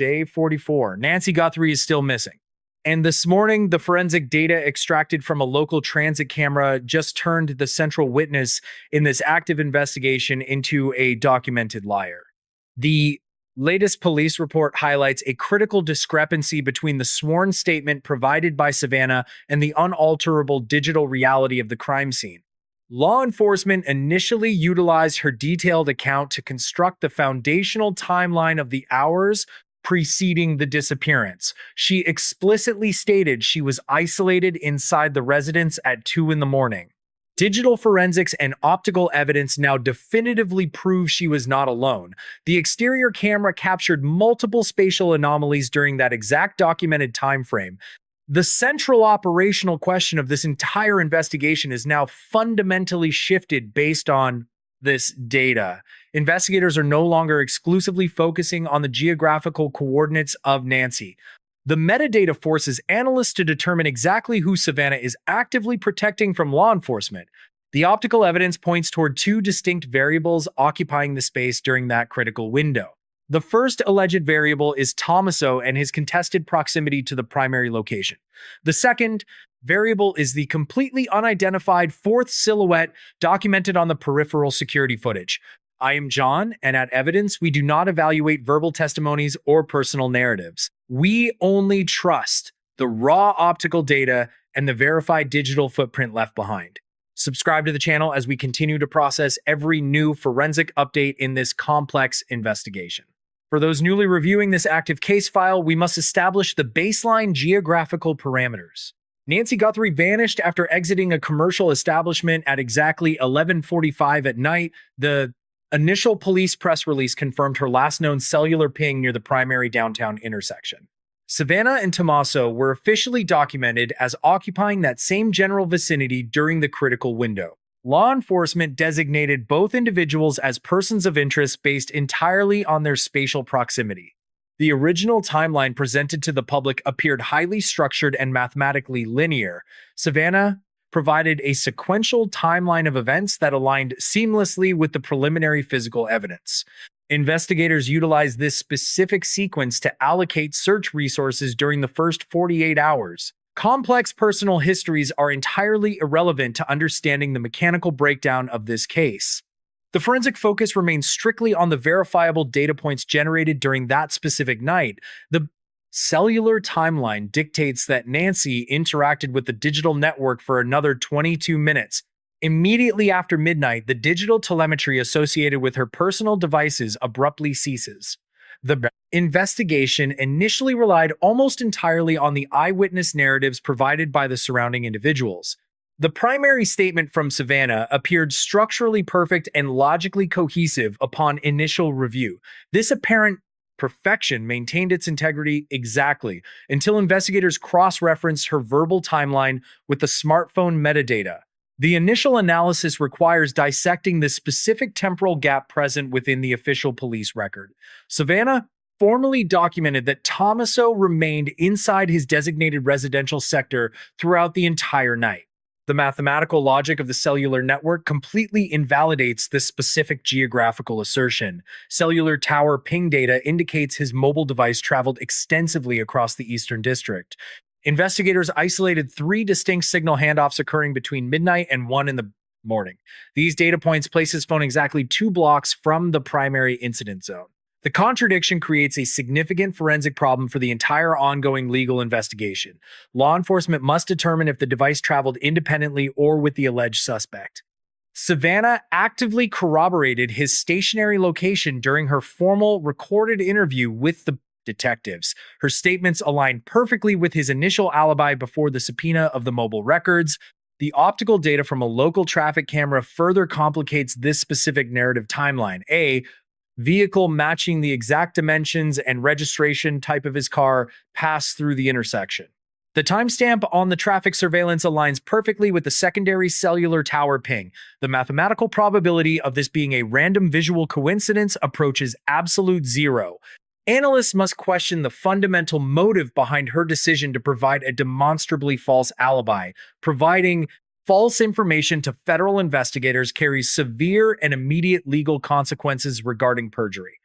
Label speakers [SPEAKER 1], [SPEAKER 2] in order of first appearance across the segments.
[SPEAKER 1] Day 44. Nancy Guthrie is still missing. And this morning, the forensic data extracted from a local transit camera just turned the central witness in this active investigation into a documented liar. The latest police report highlights a critical discrepancy between the sworn statement provided by Savannah and the unalterable digital reality of the crime scene. Law enforcement initially utilized her detailed account to construct the foundational timeline of the hours preceding the disappearance. She explicitly stated she was isolated inside the residence at 2 in the morning. Digital forensics and optical evidence now definitively prove she was not alone. The exterior camera captured multiple spatial anomalies during that exact documented time frame. The central operational question of this entire investigation is now fundamentally shifted based on this data. Investigators are no longer exclusively focusing on the geographical coordinates of Nancy. The metadata forces analysts to determine exactly who Savannah is actively protecting from law enforcement. The optical evidence points toward two distinct variables occupying the space during that critical window. The first alleged variable is Tommaso and his contested proximity to the primary location. The second variable is the completely unidentified fourth silhouette documented on the peripheral security footage. I am John, and at Evidence, we do not evaluate verbal testimonies or personal narratives. We only trust the raw optical data and the verified digital footprint left behind. Subscribe to the channel as we continue to process every new forensic update in this complex investigation. For those newly reviewing this active case file, we must establish the baseline geographical parameters. Nancy Guthrie vanished after exiting a commercial establishment at exactly 11:45 at night. The initial police press release confirmed her last known cellular ping near the primary downtown intersection. Savannah and Tommaso were officially documented as occupying that same general vicinity during the critical window. Law enforcement designated both individuals as persons of interest based entirely on their spatial proximity. The original timeline presented to the public appeared highly structured and mathematically linear. Savannah provided a sequential timeline of events that aligned seamlessly with the preliminary physical evidence. Investigators utilized this specific sequence to allocate search resources during the first 48 hours. Complex personal histories are entirely irrelevant to understanding the mechanical breakdown of this case. The forensic focus remains strictly on the verifiable data points generated during that specific night. The cellular timeline dictates that Nancy interacted with the digital network for another 22 minutes. Immediately after midnight, the digital telemetry associated with her personal devices abruptly ceases. The investigation initially relied almost entirely on the eyewitness narratives provided by the surrounding individuals. The primary statement from Savannah appeared structurally perfect and logically cohesive upon initial review. This apparent perfection maintained its integrity exactly until investigators cross-referenced her verbal timeline with the smartphone metadata. The initial analysis requires dissecting the specific temporal gap present within the official police record. Savannah formally documented that Tommaso remained inside his designated residential sector throughout the entire night. The mathematical logic of the cellular network completely invalidates this specific geographical assertion. Cellular tower ping data indicates his mobile device traveled extensively across the Eastern District. Investigators isolated 3 distinct signal handoffs occurring between midnight and 1 in the morning. These data points place his phone exactly 2 blocks from the primary incident zone. The contradiction creates a significant forensic problem for the entire ongoing legal investigation. Law enforcement must determine if the device traveled independently or with the alleged suspect. Savannah actively corroborated his stationary location during her formal recorded interview with the detectives. Her statements aligned perfectly with his initial alibi before the subpoena of the mobile records. The optical data from a local traffic camera further complicates this specific narrative timeline. A vehicle matching the exact dimensions and registration type of his car passed through the intersection. The timestamp on the traffic surveillance aligns perfectly with the secondary cellular tower ping. The mathematical probability of this being a random visual coincidence approaches absolute zero. Analysts must question the fundamental motive behind her decision to provide a demonstrably false alibi. Providing false information to federal investigators carries severe and immediate legal consequences regarding perjury.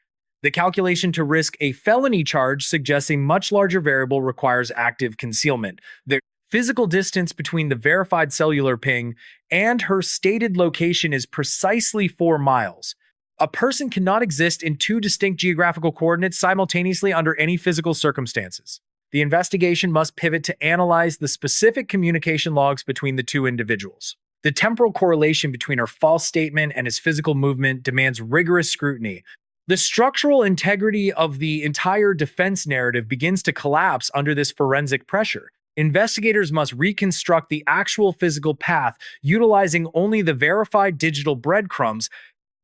[SPEAKER 1] The calculation to risk a felony charge suggests a much larger variable requires active concealment. The physical distance between the verified cellular ping and her stated location is precisely 4 miles. A person cannot exist in two distinct geographical coordinates simultaneously under any physical circumstances. The investigation must pivot to analyze the specific communication logs between the two individuals. The temporal correlation between her false statement and his physical movement demands rigorous scrutiny. The structural integrity of the entire defense narrative begins to collapse under this forensic pressure. Investigators must reconstruct the actual physical path, utilizing only the verified digital breadcrumbs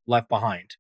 [SPEAKER 1] left behind.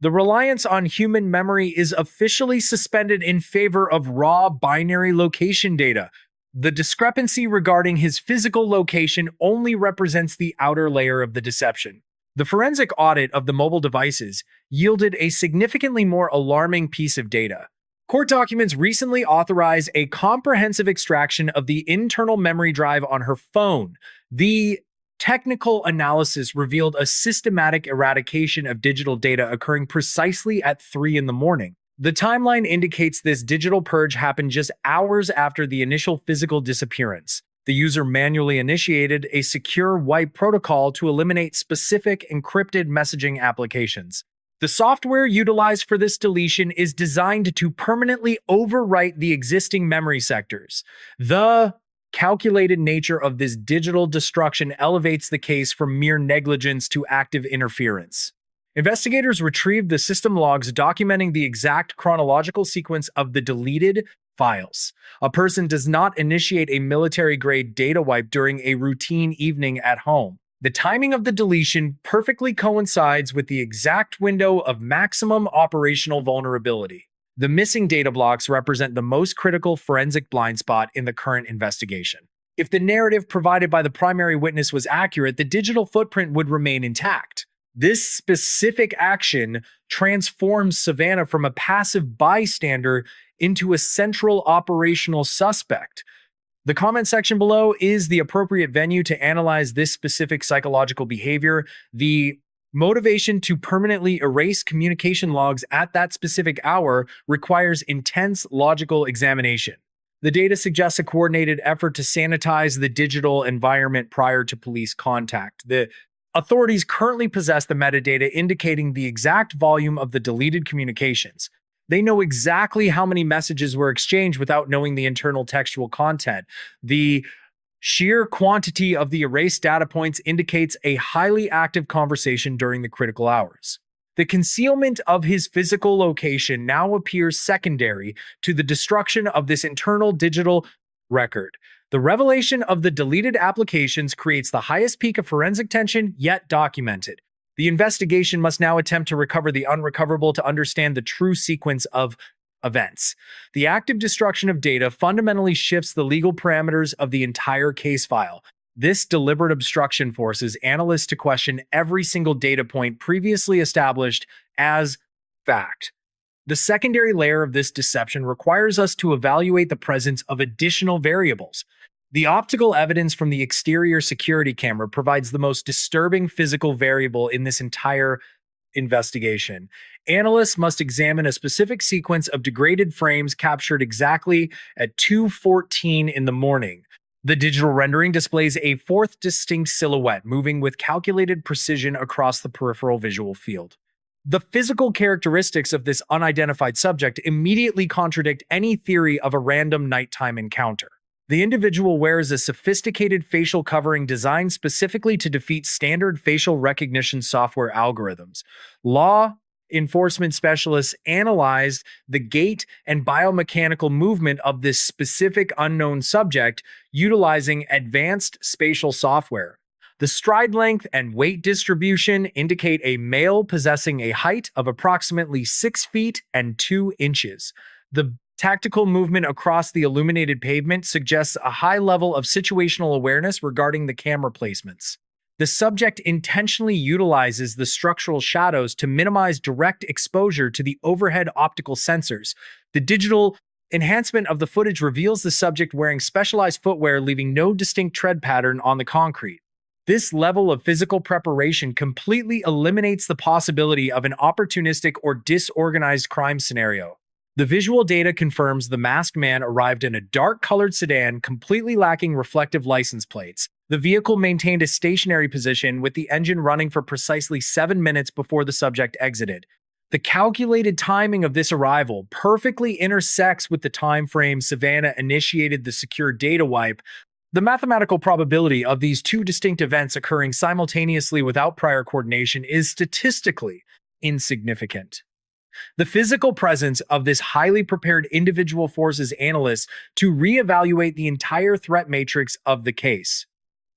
[SPEAKER 1] The reliance on human memory is officially suspended in favor of raw binary location data. The discrepancy regarding his physical location only represents the outer layer of the deception. The forensic audit of the mobile devices yielded a significantly more alarming piece of data. Court documents recently authorized a comprehensive extraction of the internal memory drive on her phone. The technical analysis revealed a systematic eradication of digital data occurring precisely at 3 in the morning. The timeline indicates this digital purge happened just hours after the initial physical disappearance. The user manually initiated a secure wipe protocol to eliminate specific encrypted messaging applications. The software utilized for this deletion is designed to permanently overwrite the existing memory sectors. The calculated nature of this digital destruction elevates the case from mere negligence to active interference. Investigators retrieved the system logs documenting the exact chronological sequence of the deleted files. A person does not initiate a military-grade data wipe during a routine evening at home. The timing of the deletion perfectly coincides with the exact window of maximum operational vulnerability. The missing data blocks represent the most critical forensic blind spot in the current investigation. If the narrative provided by the primary witness was accurate, the digital footprint would remain intact. This specific action transforms Savannah from a passive bystander into a central operational suspect. The comment section below is the appropriate venue to analyze this specific psychological behavior. The motivation to permanently erase communication logs at that specific hour requires intense logical examination. The data suggests a coordinated effort to sanitize the digital environment prior to police contact. The authorities currently possess the metadata indicating the exact volume of the deleted communications. They know exactly how many messages were exchanged without knowing the internal textual content. The sheer quantity of the erased data points indicates a highly active conversation during the critical hours. The concealment of his physical location now appears secondary to the destruction of this internal digital record. The revelation of the deleted applications creates the highest peak of forensic tension yet documented. The investigation must now attempt to recover the unrecoverable to understand the true sequence of events. The active destruction of data fundamentally shifts the legal parameters of the entire case file. This deliberate obstruction forces analysts to question every single data point previously established as fact. The secondary layer of this deception requires us to evaluate the presence of additional variables. The optical evidence from the exterior security camera provides the most disturbing physical variable in this entire investigation. Analysts must examine a specific sequence of degraded frames captured exactly at 2:14 in the morning. The digital rendering displays a fourth distinct silhouette moving with calculated precision across the peripheral visual field. The physical characteristics of this unidentified subject immediately contradict any theory of a random nighttime encounter. The individual wears a sophisticated facial covering designed specifically to defeat standard facial recognition software algorithms. Law enforcement specialists analyzed the gait and biomechanical movement of this specific unknown subject utilizing advanced spatial software. The stride length and weight distribution indicate a male possessing a height of approximately 6 feet and 2 inches. The tactical movement across the illuminated pavement suggests a high level of situational awareness regarding the camera placements. The subject intentionally utilizes the structural shadows to minimize direct exposure to the overhead optical sensors. The digital enhancement of the footage reveals the subject wearing specialized footwear, leaving no distinct tread pattern on the concrete. This level of physical preparation completely eliminates the possibility of an opportunistic or disorganized crime scenario. The visual data confirms the masked man arrived in a dark-colored sedan completely lacking reflective license plates. The vehicle maintained a stationary position with the engine running for precisely 7 minutes before the subject exited. The calculated timing of this arrival perfectly intersects with the time frame Savannah initiated the secure data wipe. The mathematical probability of these two distinct events occurring simultaneously without prior coordination is statistically insignificant. The physical presence of this highly prepared individual forces analysts to reevaluate the entire threat matrix of the case.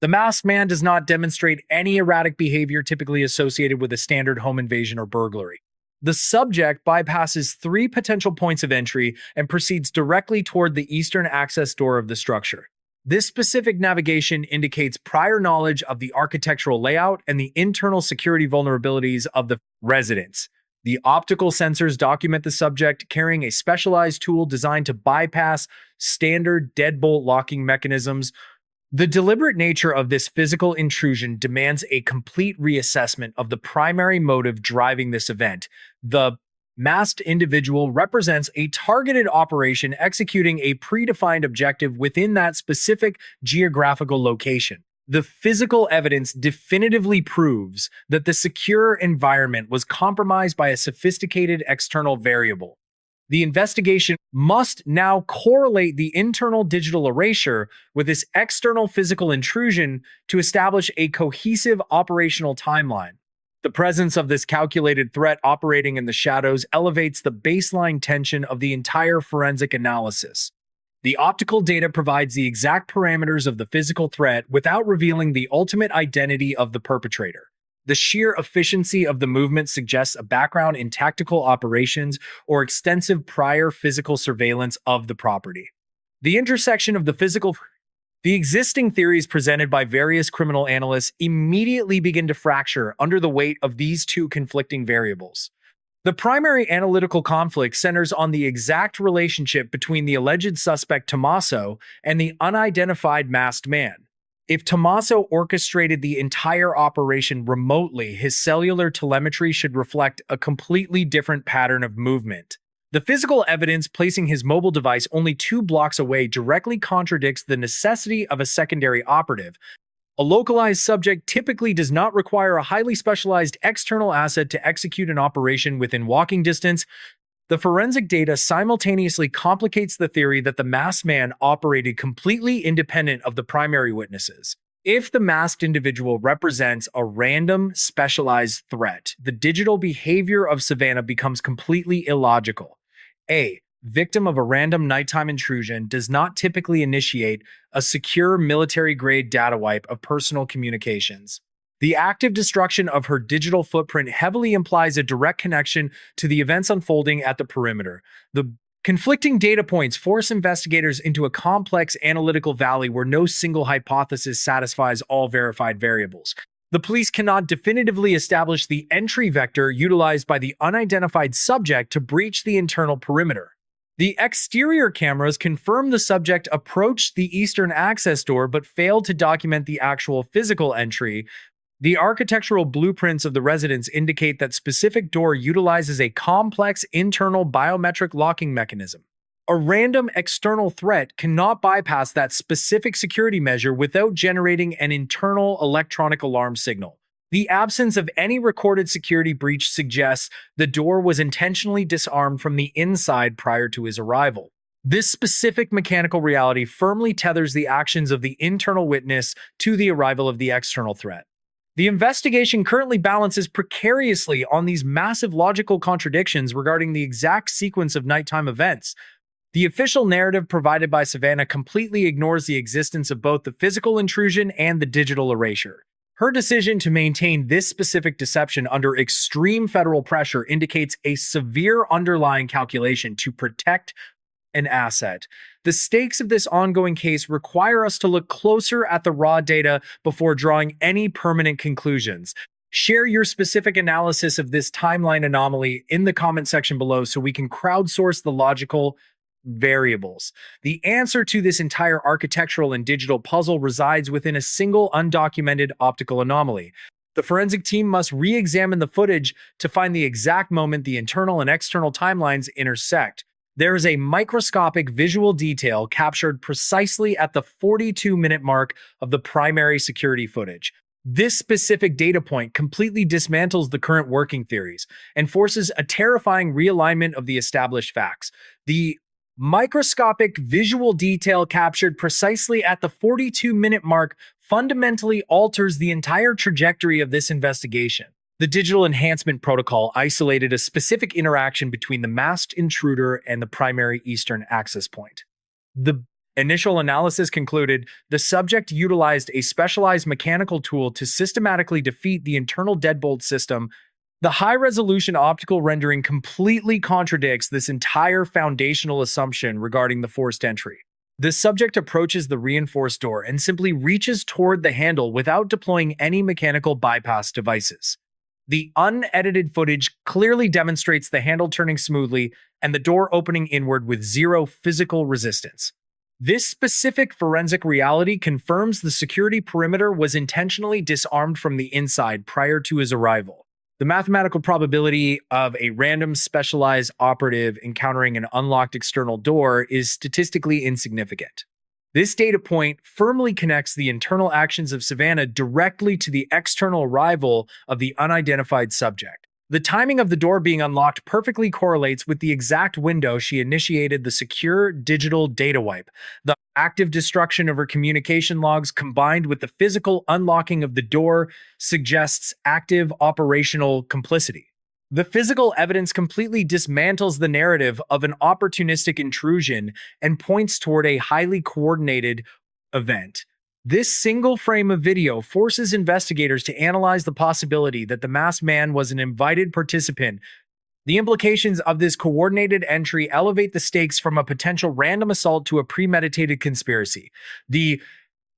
[SPEAKER 1] The masked man does not demonstrate any erratic behavior typically associated with a standard home invasion or burglary. The subject bypasses 3 potential points of entry and proceeds directly toward the eastern access door of the structure. This specific navigation indicates prior knowledge of the architectural layout and the internal security vulnerabilities of the residence. The optical sensors document the subject carrying a specialized tool designed to bypass standard deadbolt locking mechanisms. The deliberate nature of this physical intrusion demands a complete reassessment of the primary motive driving this event. The masked individual represents a targeted operation executing a predefined objective within that specific geographical location. The physical evidence definitively proves that the secure environment was compromised by a sophisticated external variable. The investigation must now correlate the internal digital erasure with this external physical intrusion to establish a cohesive operational timeline. The presence of this calculated threat operating in the shadows elevates the baseline tension of the entire forensic analysis. The optical data provides the exact parameters of the physical threat without revealing the ultimate identity of the perpetrator. The sheer efficiency of the movement suggests a background in tactical operations or extensive prior physical surveillance of the property. The intersection of the existing theories presented by various criminal analysts immediately begin to fracture under the weight of these two conflicting variables. The primary analytical conflict centers on the exact relationship between the alleged suspect Tommaso and the unidentified masked man. If Tommaso orchestrated the entire operation remotely, his cellular telemetry should reflect a completely different pattern of movement. The physical evidence placing his mobile device only 2 blocks away directly contradicts the necessity of a secondary operative. A localized subject typically does not require a highly specialized external asset to execute an operation within walking distance. The forensic data simultaneously complicates the theory that the masked man operated completely independent of the primary witnesses. If the masked individual represents a random, specialized threat, the digital behavior of Savannah becomes completely illogical. A victim of a random nighttime intrusion does not typically initiate a secure military-grade data wipe of personal communications. The active destruction of her digital footprint heavily implies a direct connection to the events unfolding at the perimeter. The conflicting data points force investigators into a complex analytical valley where no single hypothesis satisfies all verified variables. The police cannot definitively establish the entry vector utilized by the unidentified subject to breach the internal perimeter. The exterior cameras confirm the subject approached the eastern access door but failed to document the actual physical entry. The architectural blueprints of the residence indicate that specific door utilizes a complex internal biometric locking mechanism. A random external threat cannot bypass that specific security measure without generating an internal electronic alarm signal. The absence of any recorded security breach suggests the door was intentionally disarmed from the inside prior to his arrival. This specific mechanical reality firmly tethers the actions of the internal witness to the arrival of the external threat. The investigation currently balances precariously on these massive logical contradictions regarding the exact sequence of nighttime events. The official narrative provided by Savannah completely ignores the existence of both the physical intrusion and the digital erasure. Her decision to maintain this specific deception under extreme federal pressure indicates a severe underlying calculation to protect an asset. The stakes of this ongoing case require us to look closer at the raw data before drawing any permanent conclusions. Share your specific analysis of this timeline anomaly in the comment section below so we can crowdsource the logical variables. The answer to this entire architectural and digital puzzle resides within a single undocumented optical anomaly. The forensic team must re-examine the footage to find the exact moment the internal and external timelines intersect. There is a microscopic visual detail captured precisely at the 42-minute mark of the primary security footage. This specific data point completely dismantles the current working theories and forces a terrifying realignment of the established facts. The microscopic visual detail captured precisely at the 42-minute mark fundamentally alters the entire trajectory of this investigation. The digital enhancement protocol isolated a specific interaction between the masked intruder and the primary eastern access point. The initial analysis concluded the subject utilized a specialized mechanical tool to systematically defeat the internal deadbolt system. The high-resolution optical rendering completely contradicts this entire foundational assumption regarding the forced entry. The subject approaches the reinforced door and simply reaches toward the handle without deploying any mechanical bypass devices. The unedited footage clearly demonstrates the handle turning smoothly and the door opening inward with zero physical resistance. This specific forensic reality confirms the security perimeter was intentionally disarmed from the inside prior to his arrival. The mathematical probability of a random specialized operative encountering an unlocked external door is statistically insignificant. This data point firmly connects the internal actions of Savannah directly to the external arrival of the unidentified subject. The timing of the door being unlocked perfectly correlates with the exact window she initiated the secure digital data wipe. The active destruction of her communication logs combined with the physical unlocking of the door suggests active operational complicity. The physical evidence completely dismantles the narrative of an opportunistic intrusion and points toward a highly coordinated event. This single frame of video forces investigators to analyze the possibility that the masked man was an invited participant. The implications of this coordinated entry elevate the stakes from a potential random assault to a premeditated conspiracy. The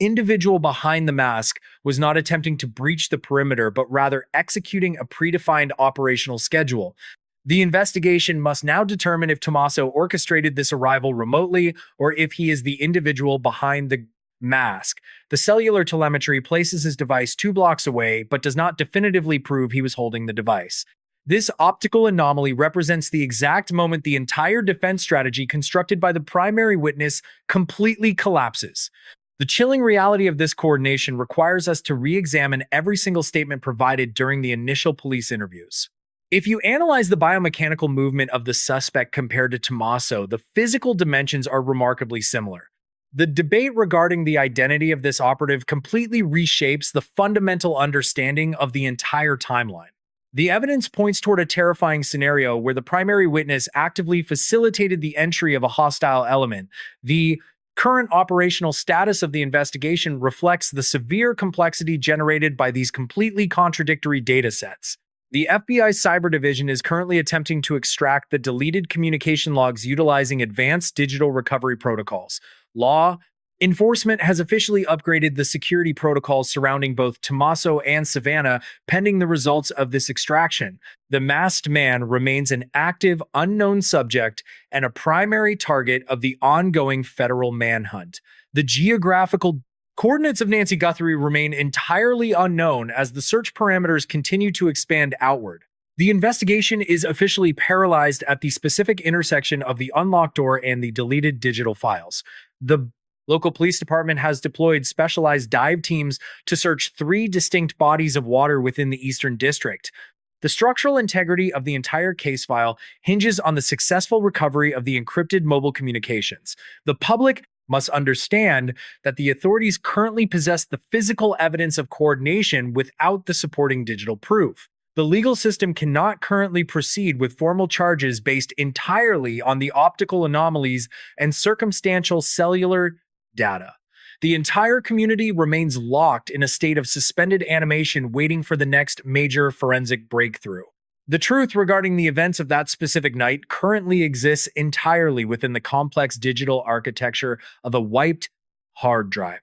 [SPEAKER 1] individual behind the mask was not attempting to breach the perimeter, but rather executing a predefined operational schedule. The investigation must now determine if Tommaso orchestrated this arrival remotely or if he is the individual behind the mask. The cellular telemetry places his device 2 blocks away, but does not definitively prove he was holding the device. This optical anomaly represents the exact moment the entire defense strategy constructed by the primary witness completely collapses. The chilling reality of this coordination requires us to re-examine every single statement provided during the initial police interviews. If you analyze the biomechanical movement of the suspect compared to Tommaso, the physical dimensions are remarkably similar. The debate regarding the identity of this operative completely reshapes the fundamental understanding of the entire timeline. The evidence points toward a terrifying scenario where the primary witness actively facilitated the entry of a hostile element. The current operational status of the investigation reflects the severe complexity generated by these completely contradictory data sets. The FBI's Cyber Division is currently attempting to extract the deleted communication logs utilizing advanced digital recovery protocols. Law enforcement has officially upgraded the security protocols surrounding both Tommaso and Savannah, pending the results of this extraction. The masked man remains an active, unknown subject and a primary target of the ongoing federal manhunt. The geographical coordinates of Nancy Guthrie remain entirely unknown as the search parameters continue to expand outward. The investigation is officially paralyzed at the specific intersection of the unlocked door and the deleted digital files. The local police department has deployed specialized dive teams to search 3 distinct bodies of water within the Eastern District. The structural integrity of the entire case file hinges on the successful recovery of the encrypted mobile communications. The public must understand that the authorities currently possess the physical evidence of coordination without the supporting digital proof. The legal system cannot currently proceed with formal charges based entirely on the optical anomalies and circumstantial cellular data. The entire community remains locked in a state of suspended animation waiting for the next major forensic breakthrough. The truth regarding the events of that specific night currently exists entirely within the complex digital architecture of a wiped hard drive.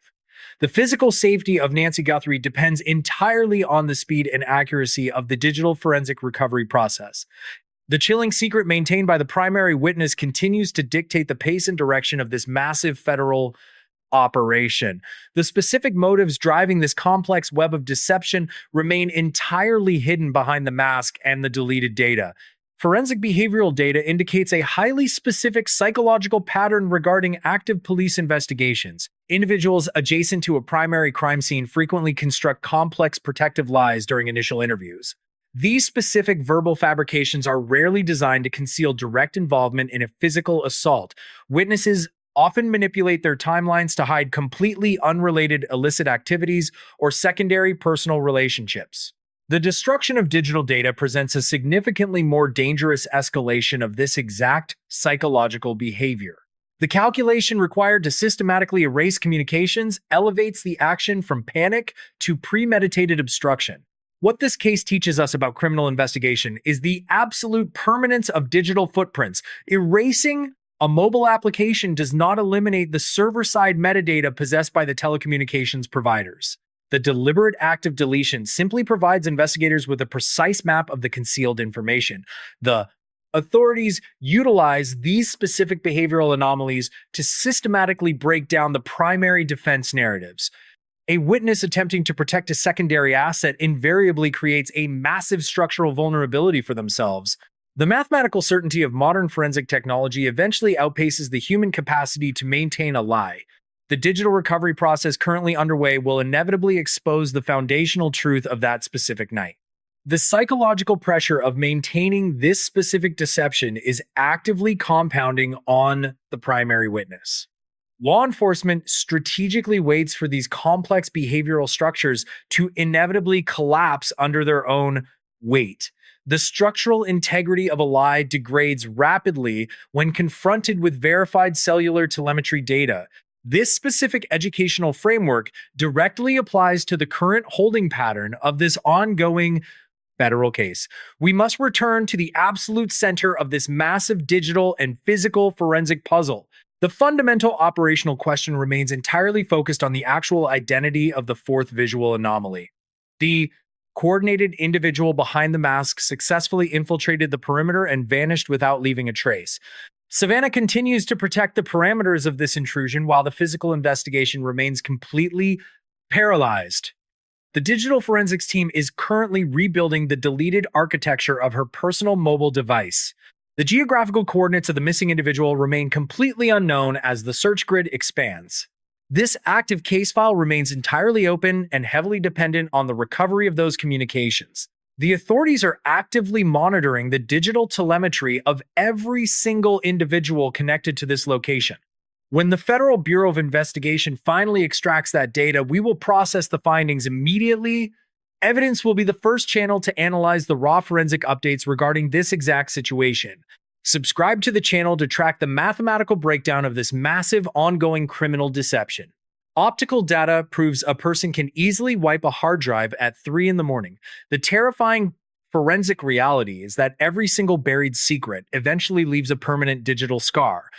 [SPEAKER 1] The physical safety of Nancy Guthrie depends entirely on the speed and accuracy of the digital forensic recovery process. The chilling secret maintained by the primary witness continues to dictate the pace and direction of this massive federal operation. The specific motives driving this complex web of deception remain entirely hidden behind the mask and the deleted data. Forensic behavioral data indicates a highly specific psychological pattern regarding active police investigations. Individuals adjacent to a primary crime scene frequently construct complex protective lies during initial interviews. These specific verbal fabrications are rarely designed to conceal direct involvement in a physical assault. Witnesses often manipulate their timelines to hide completely unrelated illicit activities or secondary personal relationships. The destruction of digital data presents a significantly more dangerous escalation of this exact psychological behavior. The calculation required to systematically erase communications elevates the action from panic to premeditated obstruction. What this case teaches us about criminal investigation is the absolute permanence of digital footprints. Erasing a mobile application does not eliminate the server-side metadata possessed by the telecommunications providers. The deliberate act of deletion simply provides investigators with a precise map of the concealed information. The authorities utilize these specific behavioral anomalies to systematically break down the primary defense narratives. A witness attempting to protect a secondary asset invariably creates a massive structural vulnerability for themselves. The mathematical certainty of modern forensic technology eventually outpaces the human capacity to maintain a lie. The digital recovery process currently underway will inevitably expose the foundational truth of that specific night. The psychological pressure of maintaining this specific deception is actively compounding on the primary witness. Law enforcement strategically waits for these complex behavioral structures to inevitably collapse under their own weight. The structural integrity of a lie degrades rapidly when confronted with verified cellular telemetry data. This specific educational framework directly applies to the current holding pattern of this ongoing federal case. We must return to the absolute center of this massive digital and physical forensic puzzle. The fundamental operational question remains entirely focused on the actual identity of the fourth visual anomaly. The coordinated individual behind the mask successfully infiltrated the perimeter and vanished without leaving a trace. Savannah continues to protect the parameters of this intrusion while the physical investigation remains completely paralyzed. The digital forensics team is currently rebuilding the deleted architecture of her personal mobile device. The geographical coordinates of the missing individual remain completely unknown as the search grid expands. This active case file remains entirely open and heavily dependent on the recovery of those communications. The authorities are actively monitoring the digital telemetry of every single individual connected to this location. When the Federal Bureau of Investigation finally extracts that data, we will process the findings immediately. Evidence will be the first channel to analyze the raw forensic updates regarding this exact situation. Subscribe to the channel to track the mathematical breakdown of this massive ongoing criminal deception. Optical data proves a person can easily wipe a hard drive at 3 in the morning. The terrifying forensic reality is that every single buried secret eventually leaves a permanent digital scar.